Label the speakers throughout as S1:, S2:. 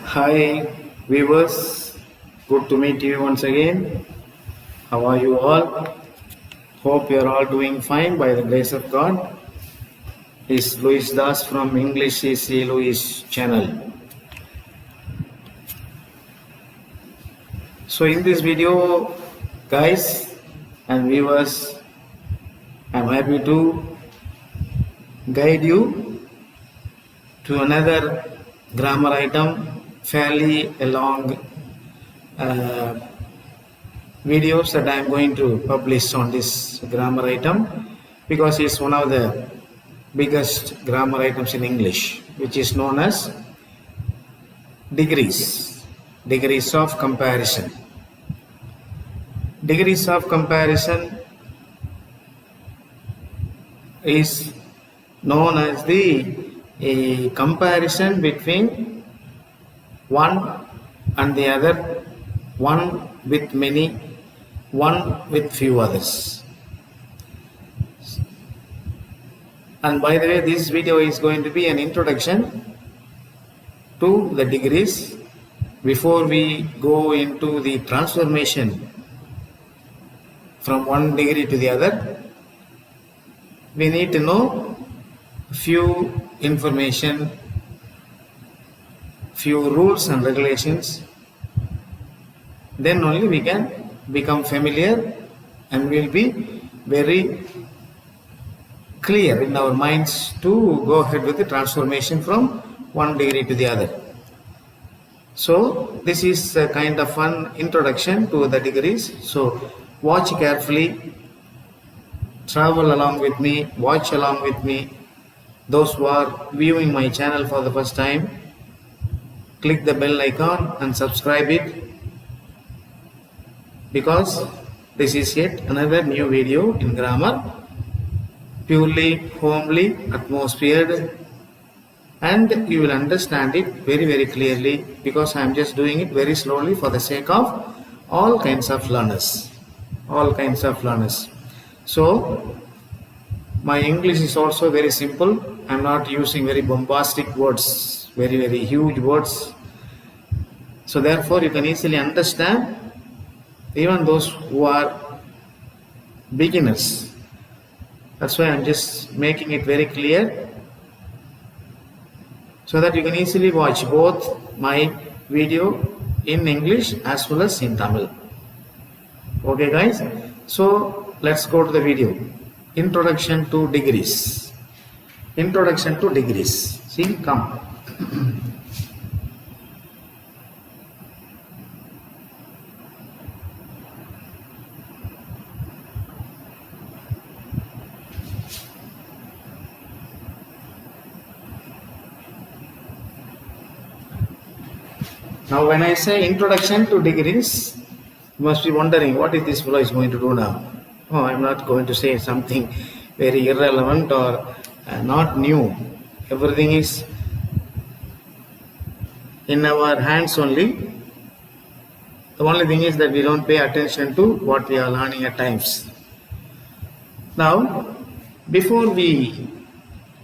S1: Hi, viewers. Good to meet you once again. How are you all? Hope you are all doing fine by the grace of God. Is Louis Das from English CC Louis channel. So in this video, guys and viewers, I'm happy to guide you to another grammar item, fairly a long videos that I am going to publish on this grammar item because it's one of the biggest grammar items in English, which is known as degrees of comparison. Degrees of comparison is known as a comparison between one and the other, one with many, one with few others. And by the way, this video is going to be an introduction to the degrees before we go into the transformation from one degree to the other. We need to know few information, few rules and regulations. Then only we can become familiar and will be very clear in our minds to go ahead with the transformation from one degree to the other. So this is a kind of fun introduction to the degrees. So watch carefully, travel along with me, watch along with me. Those who are viewing my channel for the first time, click the bell icon and subscribe it, because this is yet another new video in grammar, purely homely, atmosphere, and you will understand it very clearly because I am just doing it very slowly for the sake of all kinds of learners. So my English is also very simple. I am not using very bombastic words, very huge words. So therefore you can easily understand even those who are beginners. That's why I'm just making it very clear so that you can easily watch both my video in English as well as in Tamil. Okay guys, so let's go to the video. Introduction to degrees. See, come. Now when I say introduction to degrees, you must be wondering what is this fellow is going to do now. Oh, I'm not going to say something very irrelevant or not new. Everything is in our hands only. The only thing is that we don't pay attention to what we are learning at times. Now, before we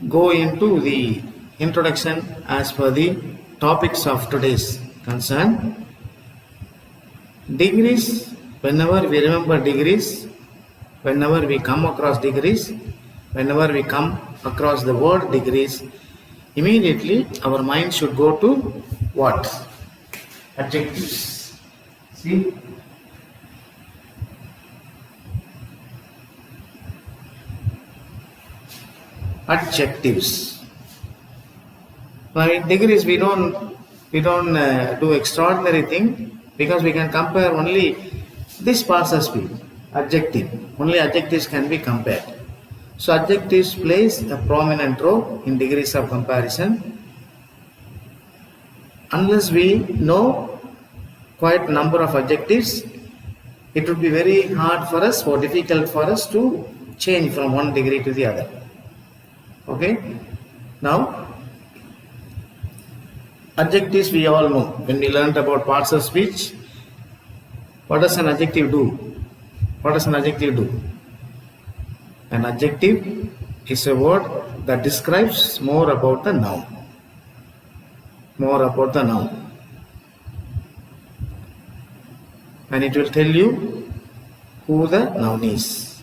S1: go into the introduction as per the topics of today's concern, degrees, whenever we remember degrees, whenever we come across degrees, whenever we come across the word degrees, immediately our mind should go to what? Adjectives. See? Adjectives. Now in degrees we don't do extraordinary thing because we can compare only this parts speed. Adjective. Only adjectives can be compared. So adjectives plays a prominent role in degrees of comparison. Unless we know quite a number of adjectives, it would be very hard for us or difficult for us to change from one degree to the other. Okay? Now, adjectives we all know. When we learned about parts of speech, what does an adjective do? What does an adjective do? An adjective is a word that describes more about the noun. and it will tell you who the noun is.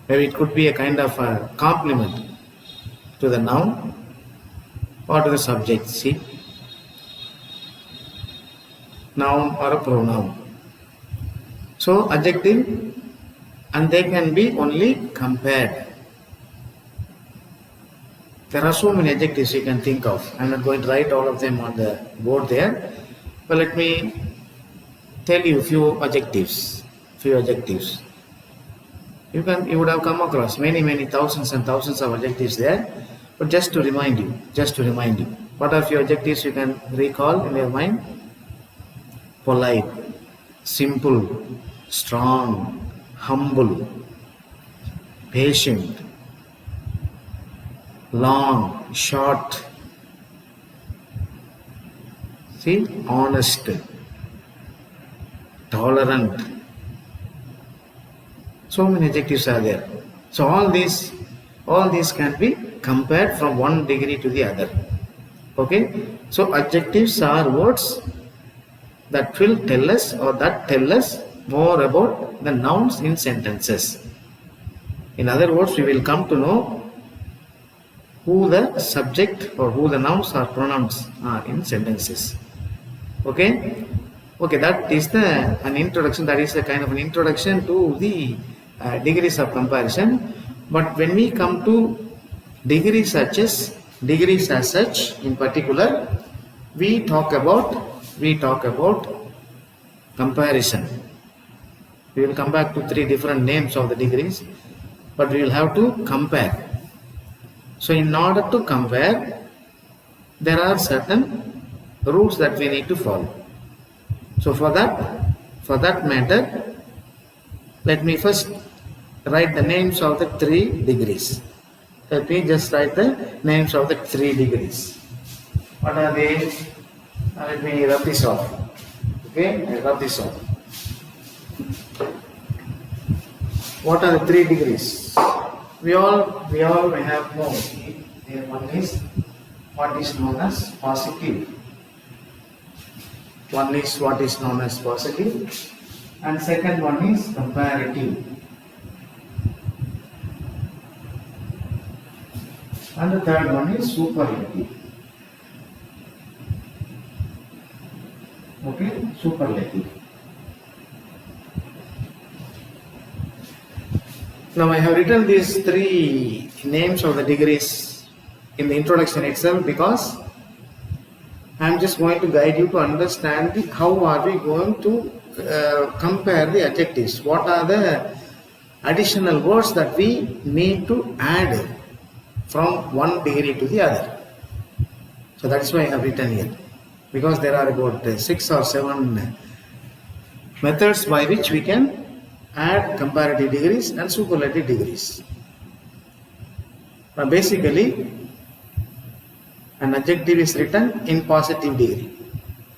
S1: Maybe it could be a kind of a complement to the noun or to the subject. See, noun or a pronoun. So adjective, and they can be only compared. There are so many adjectives you can think of. I'm not going to write all of them on the board there, but let me tell you a few adjectives. You would have come across many thousands and thousands of adjectives there, but just to remind you, what are few adjectives you can recall in your mind? Polite, simple, strong, humble, patient, long, short, see, honest, tolerant. So many adjectives are there. So all these can be compared from one degree to the other. Okay? So adjectives are words that will tell us more about the nouns in sentences. In other words, we will come to know who the subject or who the nouns or pronouns are in sentences. Okay? Okay, that is an introduction. That is a kind of an introduction to the degrees of comparison. But when we come to degrees as such, in particular, we talk about comparison. We will come back to 3 different names of the degrees, but we will have to compare. So in order to compare, there are certain rules that we need to follow. So for that matter, let me first write the names of the 3 degrees. Let me just write the names of the 3 degrees. What are they? Let me rub this off. Okay, I rub this off. What are the 3 degrees? We all may have known. One is what is known as positive. One is what is known as positive, and second one is comparative. And the third one is superlative. Okay, superlative. Now I have written these 3 names of the degrees in the introduction itself because I am just going to guide you to understand how are we going to compare the adjectives. What are the additional words that we need to add from one degree to the other. So that is why I have written here, because there are about 6 or 7 methods by which we can add comparative degrees and superlative degrees. Now basically, an adjective is written in positive degree.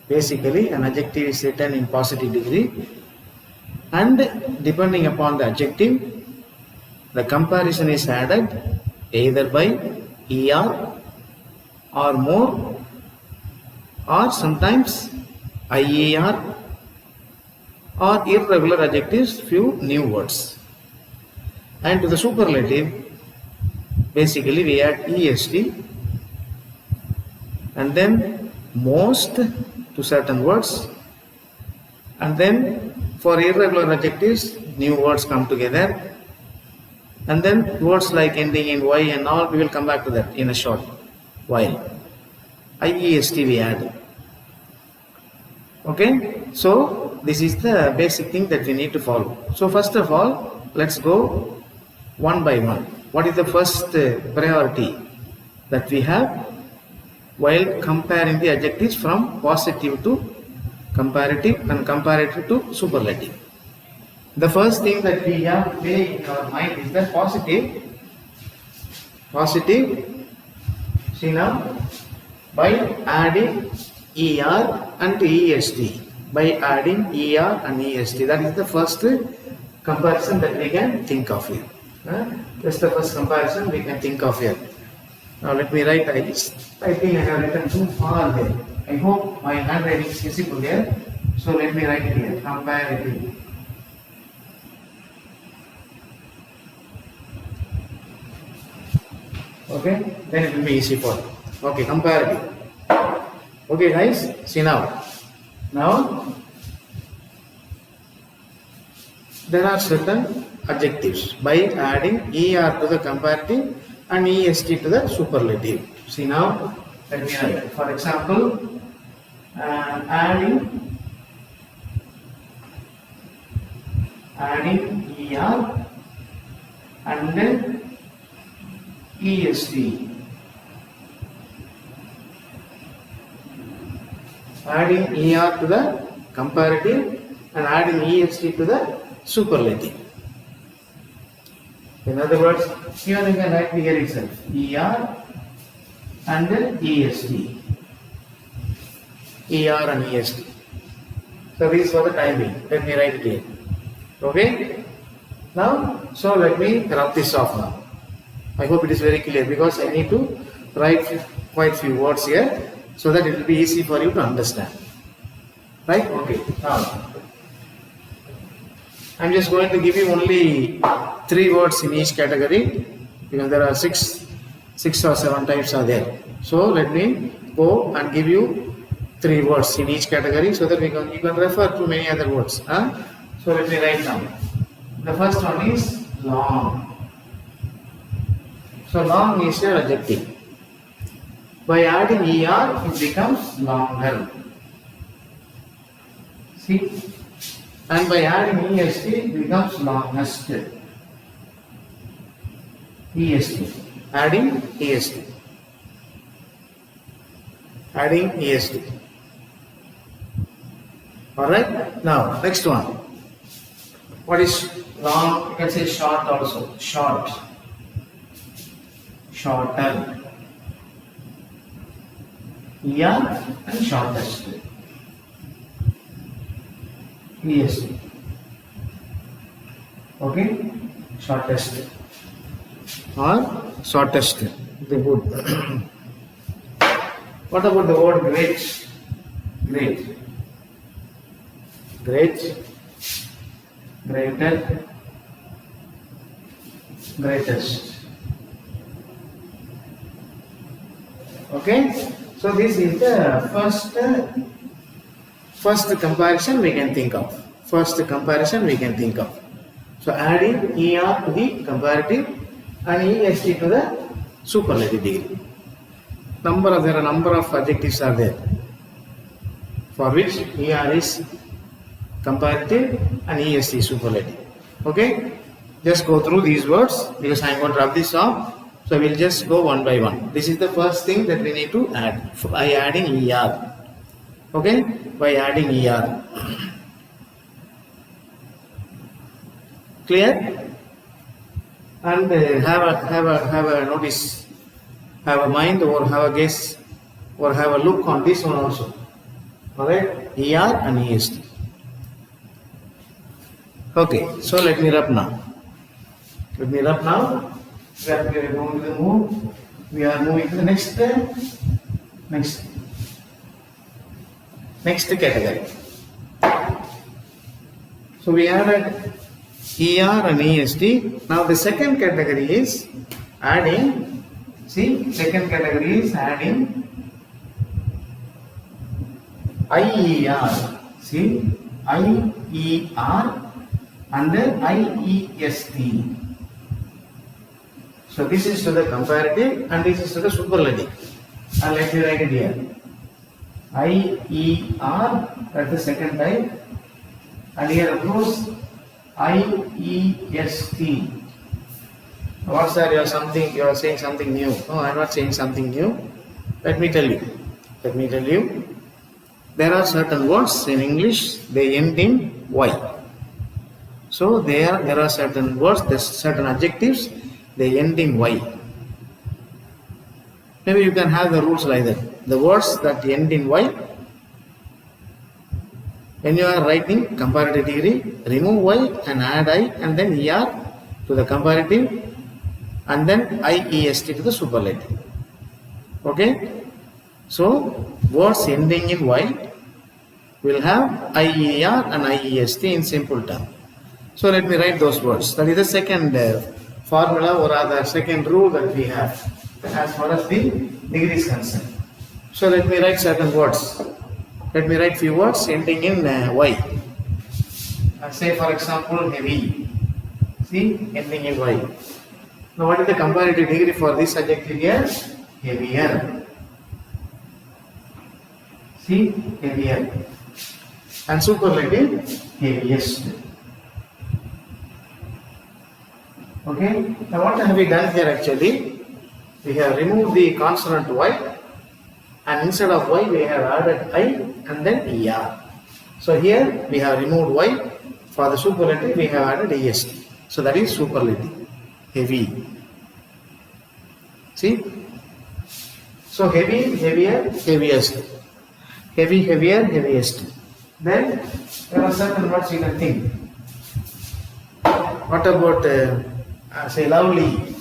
S1: Basically, an adjective is written in positive degree, and depending upon the adjective, the comparison is added either by er or more, or sometimes ier, or irregular adjectives, few new words. And to the superlative, basically we add est, and then most to certain words, and then for irregular adjectives new words come together, and then words like ending in y and all, we will come back to that in a short while. iest we add. Okay, so this is the basic thing that we need to follow. So first of all, let's go one by one. What is the first priority that we have while comparing the adjectives from positive to comparative and comparative to superlative? The first thing that we have to pay in our mind is that positive. See now, by adding er and est. By adding er and est. That is the first comparison that we can think of here. That's the first comparison we can think of here. Now let me write this. I think I have written too far there. I hope my handwriting is visible there. So let me write it here, comparative. Okay, then it will be easy for you. Okay, comparative. Okay guys, see now. Now there are certain adjectives by adding er to the comparative and est to the superlative. See now, let me write. For example, adding er and then est. Adding er to the comparative and adding est to the superlative. In other words, here you can write here itself er and then est. Er and est. So this is for the time being. Let me write it here. Okay? Now, so let me rub this off now. I hope it is very clear because I need to write quite few words here so that it will be easy for you to understand. Right? Okay. Now, I am just going to give you only 3 words in each category because there are 6 or 7 types are there. So let me go and give you 3 words in each category so that you can refer to many other words. So let me write down. The first one is long. So long is your adjective. By adding er, it becomes longer. See? And by adding est, it becomes longest. Est. Adding est. Adding est. Alright? Now, next one. What is long? You can say short also. Short. Shorter. Yeah, and shortest. Est. Okay? Shortest. Or shortest. The good. What about the word great? Great. Great. Greater. Greatest. Okay, so this is the first comparison we can think of. So adding er to the comparative and est to the superlative degree. There are a number of adjectives are there for which er is comparative and est is superlative. Okay, just go through these words because I am going to rub this off. So we will just go one by one. This is the first thing that we need to add by adding er. Okay, by adding er. Clear? And have a notice, have a mind, or have a guess, or have a look on this one also. Alright, er and est. Okay, so let me rub now. We are going to move. We are moving to the next category. So we added er and est. Now the second category is adding. See, second category is adding IER. See, IER and then IEST. So this is to the comparative and this is to the superlative. And let me write it here. IER, that's the second type. And here of course IEST. What's that? You are saying something new. No, I am not saying something new. Let me tell you. There are certain words in English, they end in Y. So there are certain words, certain adjectives, they end in Y. Maybe you can have the rules like that. The words that end in Y, when you are writing comparative degree, remove Y and add I and then ER to the comparative and then IEST to the superlative. Okay? So words ending in Y, will have IER and IEST in simple term. So let me write those words. That is the second formula or rather second rule that we have as far as the degree is concerned. So let me write certain words. Let me write few words ending in Y. Say for example heavy. See, ending in Y. Now what is the comparative degree for this adjective here? Heavier. See, heavier. And superlative, heaviest. Okay. Now what have we done here actually? We have removed the consonant Y and instead of Y we have added I and then ER. So here we have removed Y. For the superlative we have added EST. So that is superlative. Heavy. See? So heavy, heavier, heaviest. Heavy, heavier, heaviest. Then there are certain words you can think. What about say lovely?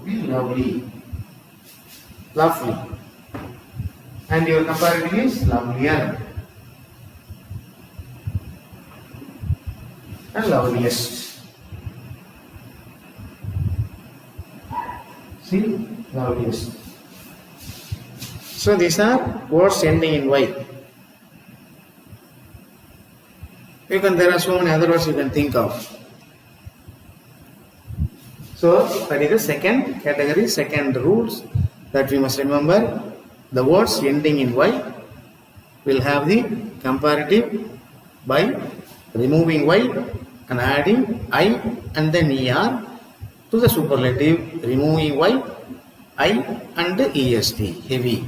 S1: Okay, lovely. Lovely. And your comparative is lovelier. And loveliest. See, loveliest. So these are words ending in Y. There are so many other words you can think of. So that is the second category, second rules that we must remember. The words ending in Y will have the comparative by removing Y and adding I and then ER to the superlative, removing Y, I and EST, heavy.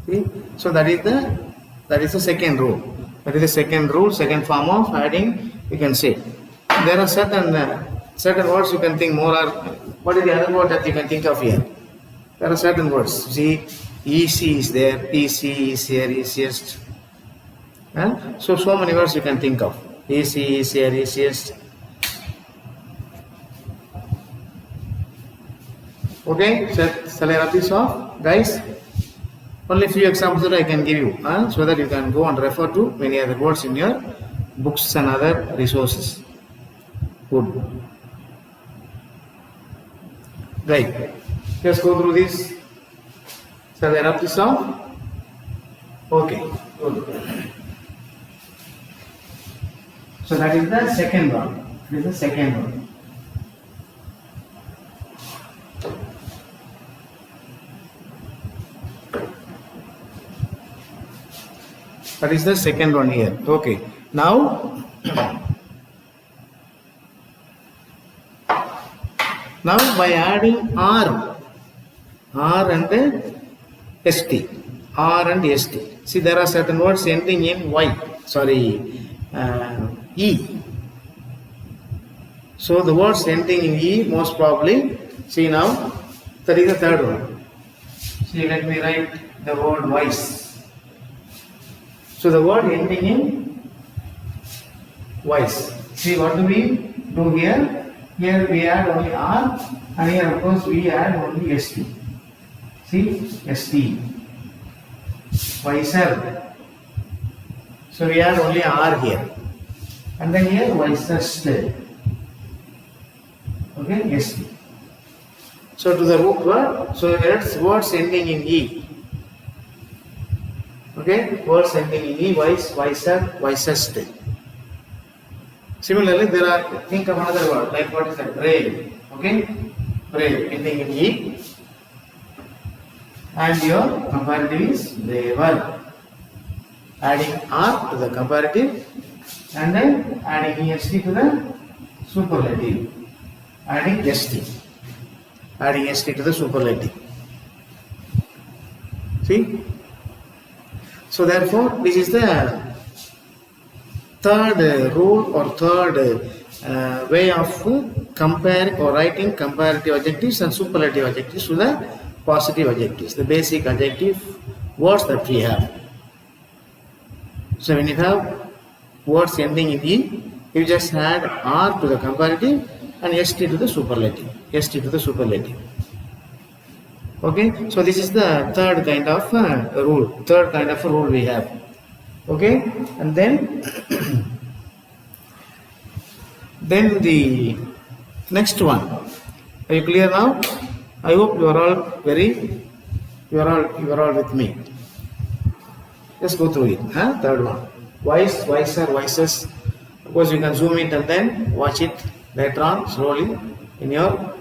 S1: See? So that is the second rule. That is the second rule, second form of adding. You can say there are certain words you can think more. Or what is the other word that you can think of here? There are certain words. See, EC is there, EC is here, easiest. So many words you can think of. EC is here, easiest. Okay, shall I wrap this off, guys? Only few examples that I can give you, so that you can go and refer to many other words in your books and other resources. Good. Right. Just go through this. Shall I wrap this off? Okay. Good. So that is the second one. This is the second one. That is the second one here. Okay. Now by adding R and ST. R and ST. See, there are certain words ending in E. So the words ending in E most probably, see now, that is the third one. See, let me write the word wise. So the word ending in wise. See, what do we do here? Here we add only R and here of course we add only ST. See, ST. Wiser. So we add only R here. And then here wisest. Okay, ST. So to the root word, so it's words ending in E. Okay, words ending in E, wise, wiser, wisest. Similarly, think of another word, like what is that? Brave. Okay, brave, ending in E. And your comparative is braver. Adding R to the comparative and then adding EST to the superlative. Adding ST. Adding ST to the superlative. See? So therefore, this is the third rule or third way of comparing or writing comparative adjectives and superlative adjectives to the positive adjectives, the basic adjective words that we have. So when you have words ending in E, you just add R to the comparative and ST to the superlative. ST to the superlative. Okay, so this is the third kind of rule. Third kind of rule we have. Okay, and then the next one. Are you clear now? I hope you are all you are all with me. Let's go through it. Huh? Third one. Wise, wiser, wisest. Of course, you can zoom it and then watch it later on slowly in your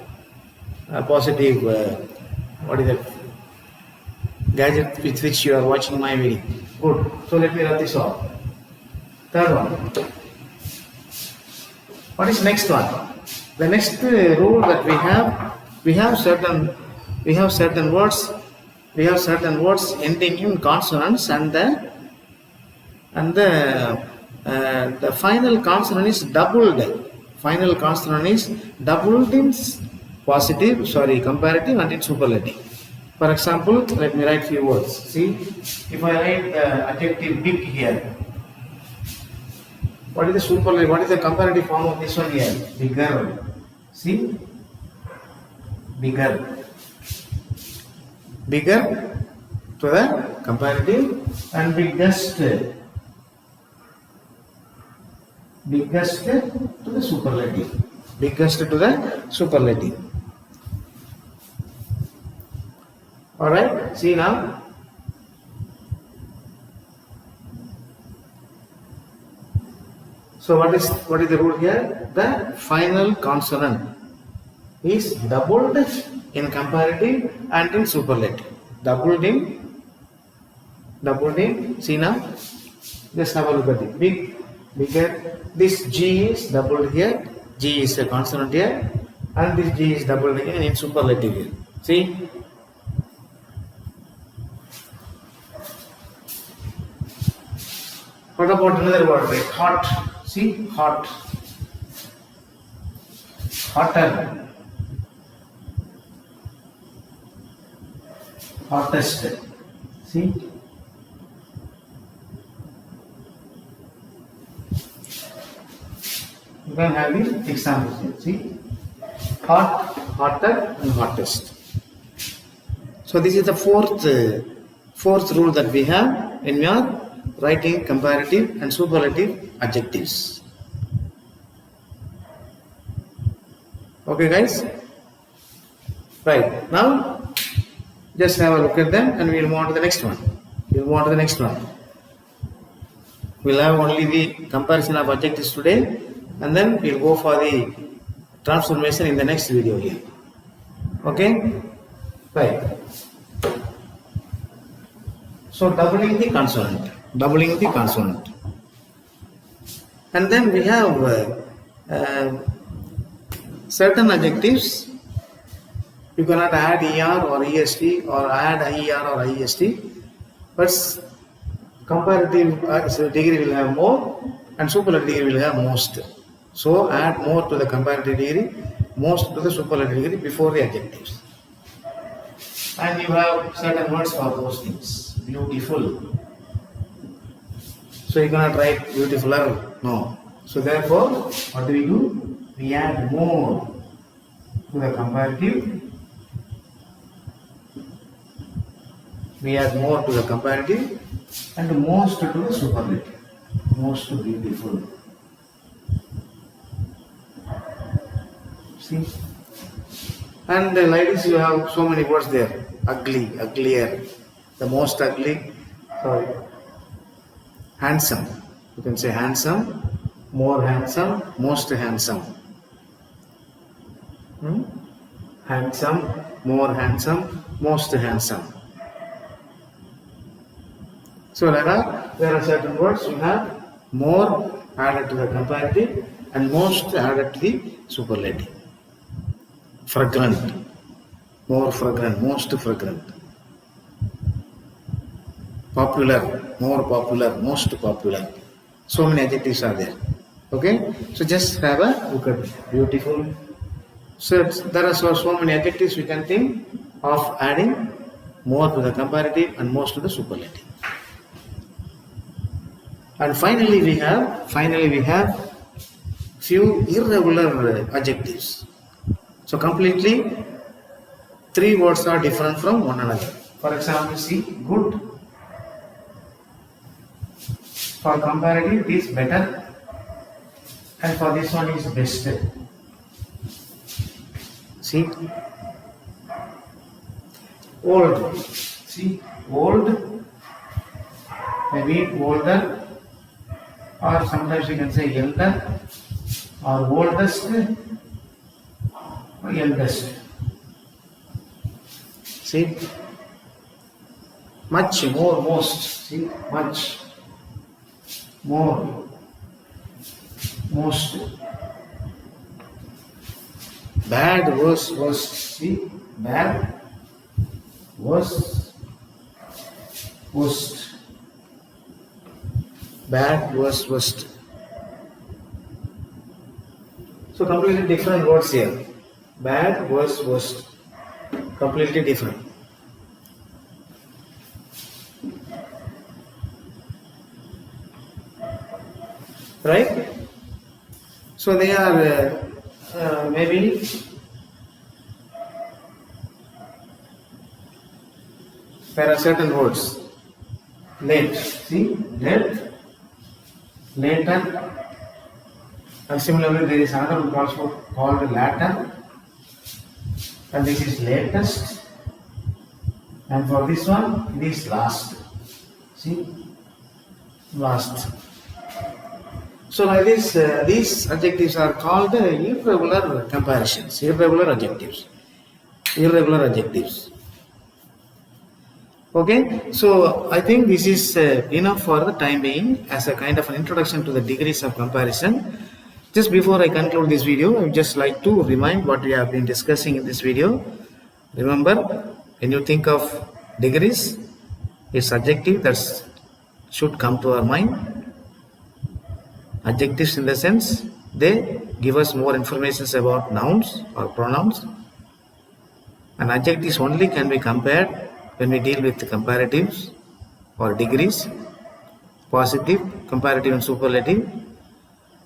S1: positive. What is that? Gadget with which you are watching my video. Good. So let me rub this off. Third one. What is next one? The next rule that we have certain words ending in consonants, and the final consonant is doubled. Final consonant is doubled in comparative and in superlative. For example, let me write few words. See, if I write adjective big here, what is the superlative? What is the comparative form of this one here? Bigger. See, bigger. Bigger to the comparative, and biggest to the superlative. Biggest to the superlative. All right. See now. So what is the rule here? The final consonant is doubled in comparative and in superlative. Doubled in. See now. Just have a look at it. Big, bigger. This G is doubled here. G is a consonant here, and this G is doubled again in superlative here. See. What about another word like hot? See, hot, hotter, hottest. See, you can have the examples here. See, hot, hotter, and hottest. So this is the fourth rule that we have in your writing comparative and superlative adjectives. Okay, guys? Right. Now, just have a look at them and we'll move on to the next one. We'll have only the comparison of adjectives today, and then we'll go for the transformation in the next video here. Okay? Right. So, doubling the consonant. And then we have certain adjectives. You cannot add ER or EST or add IER or IEST, but comparative degree will have more and superlative degree will have most. So add more to the comparative degree, most to the superlative degree before the adjectives. And you have certain words for those things. Beautiful. So you cannot write beautifuler, no. So therefore, what do? We add more to the comparative. We add more to the comparative and most to the superlative. Most beautiful. See? And ladies, you have so many words there. Ugly, uglier, the most ugly, handsome. You can say handsome, more handsome, most handsome. Handsome, more handsome, most handsome. So there are certain words you have more added to the comparative and most added to the superlative. Fragrant, more fragrant, most fragrant. Popular, more popular, most popular. So many adjectives are there. Okay, so just have a look at it. Beautiful. So there are so many adjectives we can think of adding more to the comparative and most to the superlative. And finally we have few irregular adjectives. So completely three words are different from one another. For example, see good. For comparative, it is better, and for this one is best. See, old. See, old, maybe older, or sometimes we can say elder, or oldest, or eldest. See, much, more, most. See, much, more, most. Bad, worse, worst. See, bad, worse, worst. Bad, worse, worst. So completely different words here. Bad, worse, worst. Completely different. Right? So they are maybe there are certain words. Late. See? Late. Later. And similarly, there is another one also called latter. And this is latest. And for this one, it is last. See? Last. So like this, these adjectives are called irregular comparisons, irregular adjectives. Irregular adjectives. Okay, so I think this is enough for the time being as a kind of an introduction to the degrees of comparison. Just before I conclude this video, I would just like to remind what we have been discussing in this video. Remember, when you think of degrees, it's adjective that should come to our mind. Adjectives in the sense they give us more information about nouns or pronouns, and adjectives only can be compared when we deal with comparatives or degrees, positive, comparative and superlative.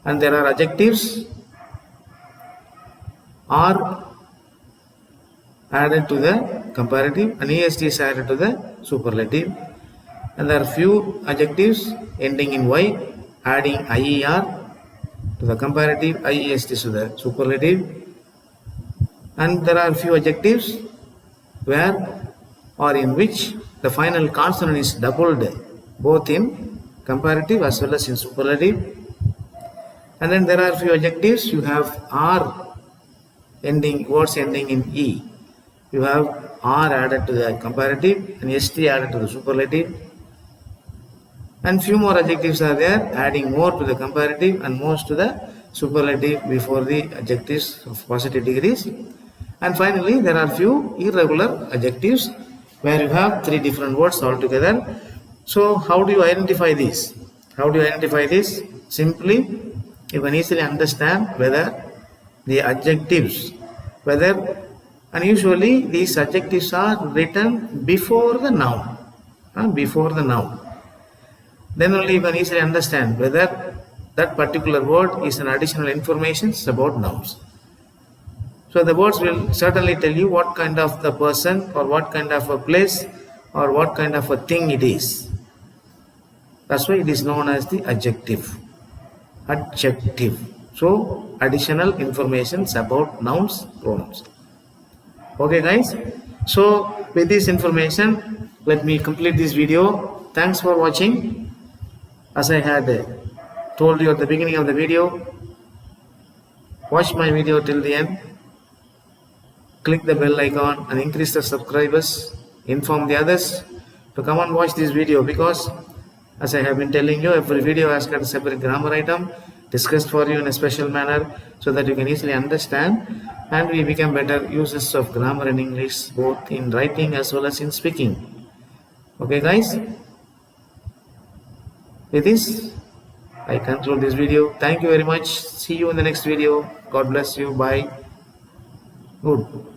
S1: And there are adjectives are added to the comparative and est is added to the superlative, and there are few adjectives ending in y adding IER to the comparative, IEST to the superlative, and there are few adjectives where or in which the final consonant is doubled both in comparative as well as in superlative. And then there are few adjectives you have R ending, words ending in E. You have R added to the comparative and ST added to the superlative. And few more adjectives are there, adding more to the comparative and most to the superlative before the adjectives of positive degrees. And finally, there are few irregular adjectives where you have three different words altogether. So how do you identify these? How do you identify this? Simply, you can easily understand whether the adjectives, and usually these adjectives are written before the noun, before the noun. Then only you can easily understand whether that particular word is an additional information about nouns. So the words will certainly tell you what kind of the person or what kind of a place or what kind of a thing it is. That's why it is known as the adjective. Adjective. So additional informations about nouns, pronouns. Okay guys. So with this information, let me complete this video. Thanks for watching. As I had told you at the beginning of the video, watch my video till the end, click the bell icon and increase the subscribers, inform the others to come and watch this video, because as I have been telling you, every video has got a separate grammar item discussed for you in a special manner so that you can easily understand and we become better users of grammar in English, both in writing as well as in speaking. Okay guys? With this, I conclude this video. Thank you very much. See you in the next video. God bless you. Bye. Good.